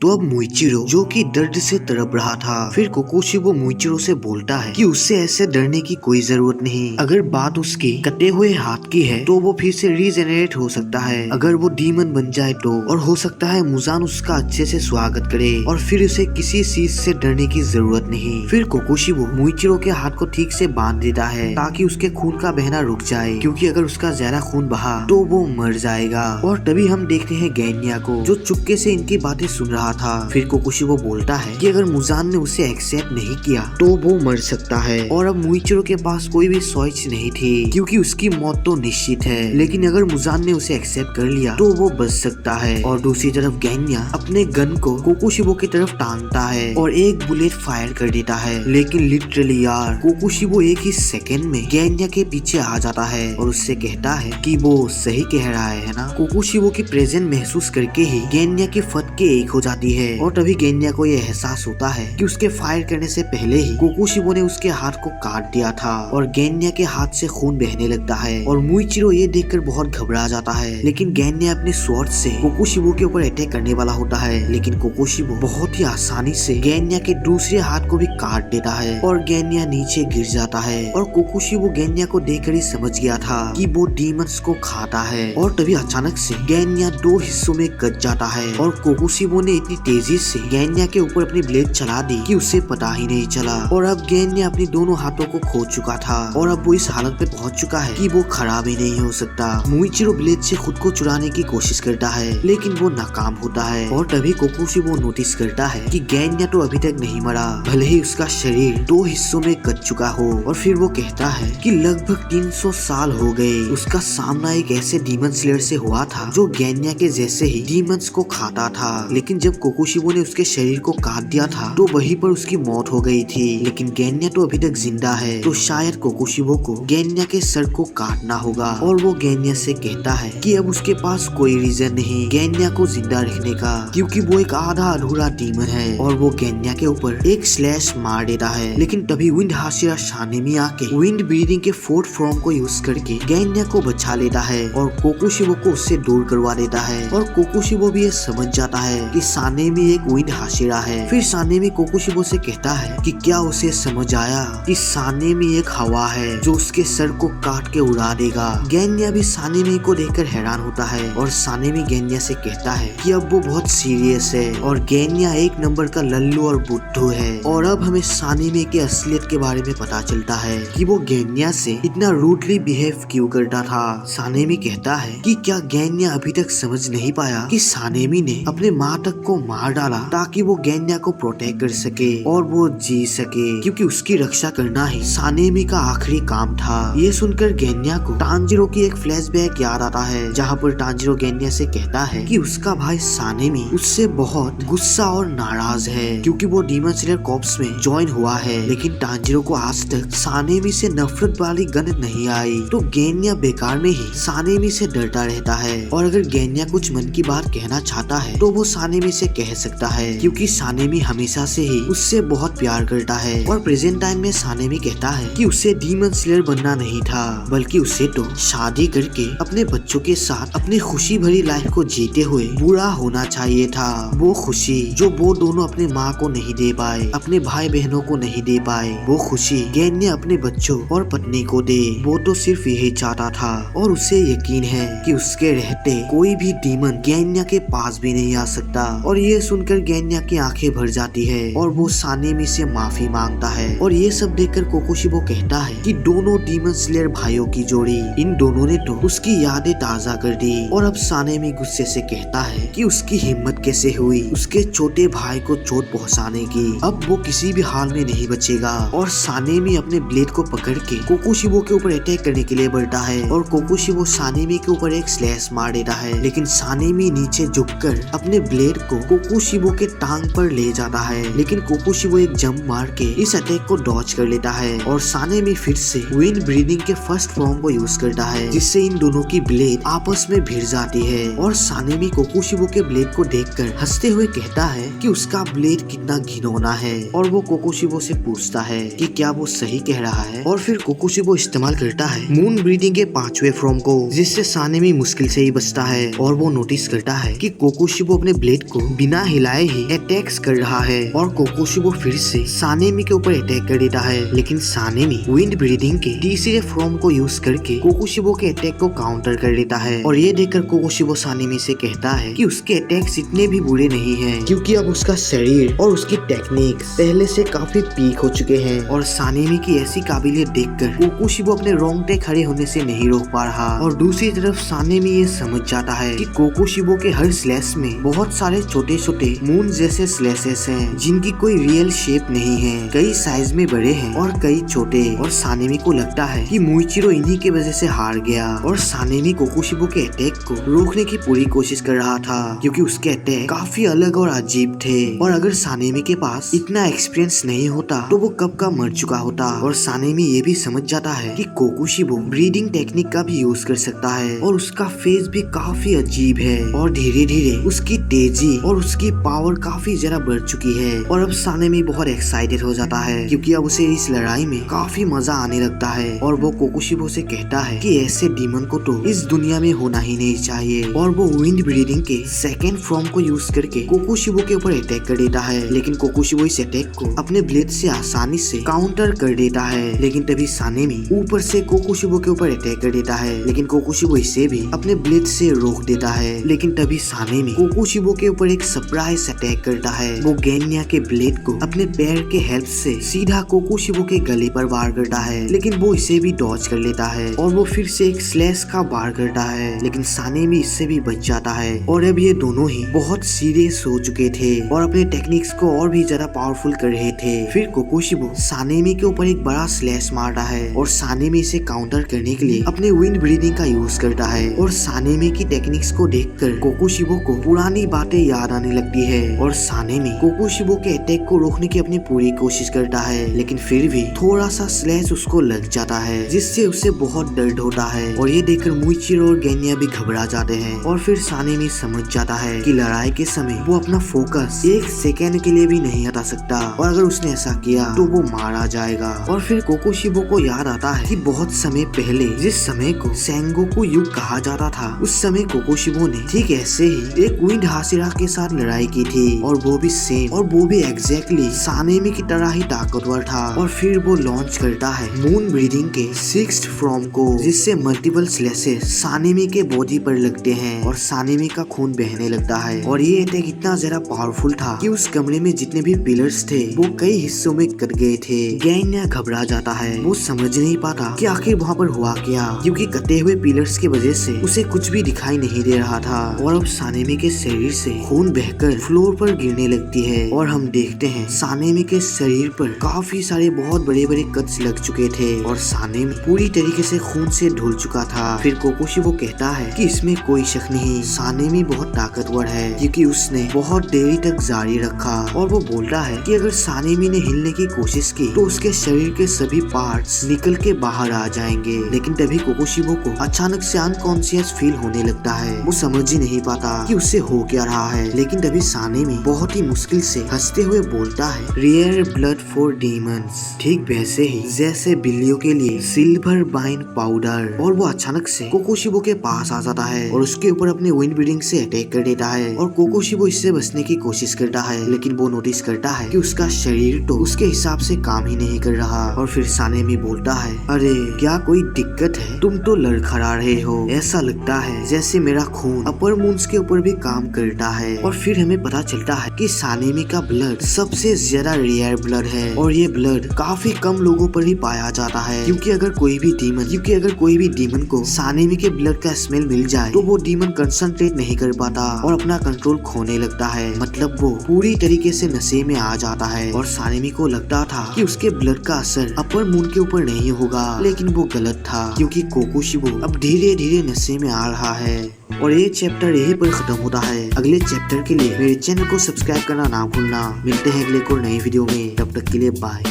तो अब मुइचिरो जो कि दर्द से तड़प रहा था, फिर कोकोशिबो मुइचिरो से बोलता है कि उससे ऐसे डरने की कोई जरूरत नहीं। अगर बात उसके कटे हुए हाथ की है तो वो फिर से रीजेनरेट हो सकता है। अगर वो डीमन बन जाए तो, और हो सकता है मुजान उसका अच्छे से स्वागत करे और फिर उसे किसी चीज से डरने की जरूरत नहीं। फिर कोकोशिबो मुइचिरो के हाथ को ठीक से बांध देता है ताकि उसके खून का बहना रुक जाए, क्योंकि अगर उसका ज्यादा खून बहा तो वो मर जाएगा। और तभी हम देखते हैं गैन्या को जो चुपके से इनकी बातें सुन रहा था। फिर कोकोशिबो बोलता है कि अगर मुजान ने उसे एक्सेप्ट नहीं किया तो वो मर सकता है, और अब मुइचिरो के पास कोई भी चॉइस नहीं थी क्योंकि उसकी मौत तो निश्चित है। लेकिन अगर मुजान ने उसे एक्सेप्ट कर लिया तो वो बच सकता है। और दूसरी तरफ गैन्या अपने गन को कोकोशिबो की तरफ टांगता है और एक बुलेट फायर कर देता है। लेकिन लिटरली यार कोकोशिबो एक ही सेकंड में गैन्या के पीछे आ जाता है और उससे कहता है कि वो सही कह रहा है ना। कोकोशिबो की प्रेजेंस महसूस करके ही गैन्या की फटके एक हो जाती है, और तभी गैन्या को यह एहसास होता है कि उसके फायर करने से पहले ही कोकोशिबो ने उसके हाथ को काट दिया था और गैन्या के हाथ से खून बहने लगता है। और मुइचिरो ये देखकर बहुत घबरा जाता है। लेकिन गैन्या अपने स्वॉर्ड से कोकोशिबो के ऊपर अटैक करने वाला होता है, लेकिन कोकोशिबो बहुत ही आसानी से गैन्या के दूसरे हाथ को भी काट देता है और गैन्या नीचे गिर जाता है। और कोकोशिबो गैन्या को देखकर ही समझ गया था कि वो डीमंस को खाता है। और तभी अचानक से गैन्या दो हिस्सों में कट जाता है और कोकोशिबो ने इतनी तेजी से गैन्या के ऊपर अपनी ब्लेड चला दी कि उसे पता ही नहीं चला। और अब गैन्या अपनी दोनों हाथों को खो चुका था और अब वो इस हालत पे पहुंच चुका है कि वो खड़ा भी नहीं हो सकता। मुइचिरो ब्लेड से खुद को चुराने की कोशिश करता है, लेकिन वो नाकाम होता है। और तभी कोकोशिबो नोटिस करता है कि गैन्या तो अभी तक नहीं मरा, भले ही उसका शरीर दो हिस्सों में कट चुका हो। और फिर वो कहता है कि लगभग 300 साल हो गए उसका सामना एक ऐसे डीमन स्लेयर से हुआ था जो गैन्या के जैसे ही डीमंस को खाता था। लेकिन जब कोकोशिबो ने उसके शरीर को काट दिया था तो वहीं पर उसकी मौत हो गई थी। लेकिन गैन्या तो अभी तक जिंदा है, तो शायद कोकोशिबो को गैन्या के सर को काटना होगा। और वो गैन्या से कहता है कि अब उसके पास कोई रीजन नहीं गैन्या को जिंदा रखने का, क्योंकि वो एक आधा अधूरा डीमन है। और वो गैन्या के ऊपर एक स्लैश मार देता है। लेकिन तभी विंड हाशिरा शानेमी आके विंड ब्रीदिंग के फोर्थ फॉर्म को यूज करके गैन्या को बचा लेता है और कोकोशिबो को उससे दूर करवा देता है। और कोकोशिबो भी ये समझ जाता है कि सानेमी एक विंड हाशिरा है। फिर सानेमी कोकोशिबो से कहता है कि क्या उसे समझ आया कि सानेमी एक हवा है जो उसके सर को काट के उड़ा देगा। गैन्या भी सानेमी को देखकर हैरान होता है और सानेमी गैन्या से कहता है कि अब वो बहुत सीरियस है और गैन्या एक नंबर का लल्लू और बुद्धू है। और अब हमें सानेमी के असलियत के बारे में पता चलता है कि वो गैन्या से इतना रूडली बिहेव क्यों करता था। सानेमी कहता है कि क्या गैन्या अभी तक समझ नहीं पाया कि सानेमी ने अपने माँ तक को मार डाला ताकि वो गैन्या को प्रोटेक्ट कर सके और वो जी सके, क्योंकि उसकी रक्षा करना ही सानेमी का आखिरी काम था। ये सुनकर गैन्या को टांजिरो की एक फ्लैशबैक याद आता है, जहाँ पर टांजिरो गैन्या से कहता है कि उसका भाई सानेमी उससे बहुत गुस्सा और नाराज है क्योंकि वो डीमन स्लेयर कॉर्प्स में ज्वाइन हुआ है। लेकिन टांजिरो को आज तक सानेमी से नफरत वाली गंध नहीं आई, तो गैन्या बेकार में ही सानेमी से डरता रहता है। और अगर गैन्या कुछ मन की बात कहना चाहता है तो वो सानेमी से कह सकता है, क्योंकि सानेमी हमेशा से ही उससे बहुत प्यार करता है। और प्रेजेंट टाइम में सानेमी कहता है कि उसे डीमन स्लेयर बनना नहीं था, बल्कि उसे तो शादी करके अपने बच्चों के साथ अपनी खुशी भरी लाइफ को जीते हुए बुरा होना चाहिए था। वो खुशी जो वो दोनों अपने माँ को नहीं दे पाए, अपने भाई बहनों को नहीं दे पाए, वो खुशी गैन्या अपने बच्चों और पत्नी को दे। वो तो सिर्फ यही चाहता था और उसे यकीन है कि उसके रहते कोई भी डीमन गैन्या के पास भी नहीं आ सकता। और ये सुनकर गैन्या की आंखें भर जाती है और वो सानेमी से माफी मांगता है। और ये सब देखकर कोकोशिबो कहता है कि दोनों डीमन स्लेयर भाइयों की जोड़ी, इन दोनों ने तो उसकी यादें ताजा कर दी। और अब सानेमी गुस्से से कहता है कि उसकी हिम्मत कैसे हुई उसके छोटे भाई को चोट पहुंचाने की, अब वो किसी भी हाल में नहीं बचेगा। और सानेमी अपने ब्लेड को पकड़ के कोकोशिबो के ऊपर अटैक करने के लिए बढ़ता है और कोकोशिबो सानेमी के ऊपर एक स्लैश मार देता है। लेकिन सानेमी नीचे झुककर अपने ब्लेड को कोकोशिबो के टांग पर ले जाता है, लेकिन कोकोशिबो एक जंप मार के इस अटैक को डॉज कर लेता है। और सानेमी फिर से विंड ब्रीदिंग के फर्स्ट फॉर्म को यूज करता है, जिससे इन दोनों की ब्लेड आपस में भिड़ जाती है। और सानेमी कोकोशिबो के ब्लेड को देखकर हंसते हुए कहता है कि उसका ब्लेड कितना घिनौना है। और वो कोकोशिबो से पूछता है कि क्या वो सही कह रहा है। और फिर कोकोशिबो इस्तेमाल करता है मून ब्रीदिंग के 5वें फॉर्म को, जिससे सानेमी मुश्किल से ही बचता है। और वो नोटिस करता है कि कोकोशिबो अपने ब्लेड को बिना हिलाए ही अटैक्स कर रहा है और कोकोशिबो फिर से सानेमी के ऊपर अटैक कर देता है, लेकिन सानेमी विंड ब्रीदिंग के तीसरे फॉर्म को यूज करके कोकोशिबो के अटैक को काउंटर कर देता है। और ये देखकर कोकोशिबो सानेमी से कहता है कि उसके अटैक्स इतने भी बुरे नहीं हैं, क्योंकि अब उसका शरीर और उसकी टेक्निक्स पहले से काफी पीक हो चुके हैं। और सानेमी की ऐसी काबिलियत देखकर कोकोशिबो अपने रोंगटे खड़े होने से नहीं रोक पा रहा। और दूसरी तरफ सानेमी ये समझ जाता है कि कोकोशिबो के हर स्लैश में बहुत सारे छोटे छोटे मून जैसे स्लैशेस हैं, जिनकी कोई रियल शेप नहीं है, कई साइज में बड़े हैं और कई छोटे। और सानेमी को लगता है कि मुइचिरो इन्हीं के वजह से हार गया। और सानेमी कोकोशिबो के अटैक को रोकने की पूरी कोशिश कर रहा था, क्योंकि उसके अटैक काफी अलग और अजीब थे। और अगर सानेमी के पास इतना एक्सपीरियंस नहीं होता तो वो कब का मर चुका होता। और सानेमी ये भी समझ जाता है कि कोकोशिबो ब्रीडिंग टेक्निक का भी यूज कर सकता है और उसका फेस भी काफी अजीब है। और धीरे धीरे उसकी तेजी और उसकी पावर काफी ज्यादा बढ़ चुकी है। और अब सानेमी बहुत एक्साइटेड हो जाता है, क्योंकि अब उसे इस लड़ाई में काफी मजा आने लगता है। और वो कोकोशिबो से कहता है कि ऐसे डीमन को तो इस दुनिया में होना ही नहीं चाहिए। और वो विंड ब्रीडिंग के सेकेंड फॉर्म को यूज करके कोकोशिबो के ऊपर अटैक कर देता है, लेकिन कोकोशिबो इस अटैक को अपने ब्लेड से आसानी से काउंटर कर देता है। लेकिन तभी सानेमी ऊपर से कोकोशिबो के ऊपर अटैक कर देता है, लेकिन कोकोशिबो इसे भी अपने ब्लेड से रोक देता है। लेकिन तभी सानेमी कोकोशिबो के ऊपर एक सरप्राइज अटैक करता है। वो गेन्या के ब्लेड को अपने पैर के हेल्प से सीधा कोकोशिबो के गले पर वार करता है, लेकिन वो इसे भी डॉज कर लेता है। और वो फिर से एक स्लैश का वार करता है, लेकिन सानेमी इससे भी बच जाता है। और अब ये दोनों ही बहुत सीरियस हो चुके थे और अपने टेक्निक्स को और भी ज्यादा पावरफुल कर रहे थे। फिर कोकोशिबो सानेमी के ऊपर एक बड़ा स्लैश मारता है और सानेमी इसे काउंटर करने के लिए अपने विंड ब्रीदिंग का यूज करता है। और सानेमी की टेक्निक्स को देखकर कोकोशिबो को पुरानी बातें याद आने लगती है। और सानेमी कोकोशिबो के अटैक को रोकने की अपनी पूरी कोशिश करता है, लेकिन फिर भी थोड़ा सा स्लैश उसको लग जाता है, जिससे उसे बहुत दर्द होता है। और ये देखकर मुइचिरो और गेन्या भी घबरा जाते हैं। और फिर सानेमी समझ जाता है कि लड़ाई के समय वो अपना फोकस एक सेकेंड के लिए भी नहीं हटा सकता, और अगर उसने ऐसा किया तो वो मारा जाएगा। और फिर कोकोशिबो को याद आता है कि बहुत समय पहले जिस समय को सेंगोकू युग कहा जाता था, उस समय कोकोशिबो ने ठीक ऐसे ही एक विंड हाशिरा के साथ लड़ाई की थी, और वो भी सेम और वो भी एग्जैक्टली सानेमी की तरह ही ताकतवर था। और फिर वो लॉन्च करता है मून ब्रीदिंग के 6th फॉर्म को, जिससे मल्टीपल स्लैशेस सानेमी के बॉडी पर लगते हैं और सानेमी का खून बहने लगता है। और ये अटैक इतना ज्यादा पावरफुल था कि उस कमरे में जितने भी पिलर्स थे वो कई हिस्सों में कट गए थे। गेन्या घबरा जाता है, वो समझ नहीं पाता कि आखिर वहाँ पर हुआ क्या, क्योंकि कटे हुए पिलर्स की वजह से उसे कुछ भी दिखाई नहीं दे रहा था। और अब सानेमी के शरीर से खून बहकर फ्लोर पर गिरने लगती है और हम देखते हैं सानेमी के शरीर पर काफी सारे बहुत बड़े बड़े कट्स लग चुके थे और सानेमी पूरी तरीके से खून से धुल चुका था। फिर कोकोशिबो कहता है कि इसमें कोई शक नहीं, सानेमी बहुत ताकतवर है, क्योंकि उसने बहुत देरी तक जारी रखा। और वो बोलता है कि अगर सानेमी ने हिलने की कोशिश की तो उसके शरीर के सभी पार्ट्स निकल के बाहर आ जाएंगे। लेकिन तभी कोकोशिबो को अचानक से अनकॉन्शियस फील होने लगता है। वो समझ ही नहीं पाता कि उससे हो क्या रहा है। लेकिन तभी सानेमी बहुत ही मुश्किल से हंसते हुए बोलता है, रेयर ब्लड फॉर डीमंस, ठीक वैसे ही जैसे बिल्लियों के लिए सिल्वर बाइन पाउडर। और वो अचानक से कोकोशिबो के पास आ जाता है और उसके ऊपर अपने विंड ब्रीदिंग से अटैक कर देता है। और कोकोशिबो इससे बचने की कोशिश करता है, लेकिन वो नोटिस करता है कि उसका शरीर तो उसके हिसाब से काम ही नहीं कर रहा। और फिर सानेमी बोलता है, अरे क्या कोई दिक्कत है, तुम तो लड़खड़ा रहे हो, ऐसा लगता है जैसे मेरा खून अपर मून्स के ऊपर भी काम करता है। और फिर हमें पता चलता है कि सानेमी का ब्लड सबसे ज्यादा रेयर ब्लड है और ये ब्लड काफी कम लोगों पर ही पाया जाता है, क्योंकि अगर कोई भी डीमन को सानेमी के ब्लड का स्मेल मिल जाए तो वो डीमन कंसंट्रेट नहीं कर पाता और अपना कंट्रोल खोने लगता है, मतलब वो पूरी तरीके से नशे में आ जाता है। और सानेमी को लगता था कि उसके ब्लड का असर अपर मून के ऊपर नहीं होगा, लेकिन वो गलत था, क्योंकि कोकोशिबो अब धीरे धीरे नशे में आ रहा है। और ये चैप्टर यहीं पर खत्म होता है। अगले चैप्टर के लिए मेरे चैनल को सब्सक्राइब करना ना भूलना। मिलते हैं अगले को नई वीडियो में, तब तक के लिए बाय।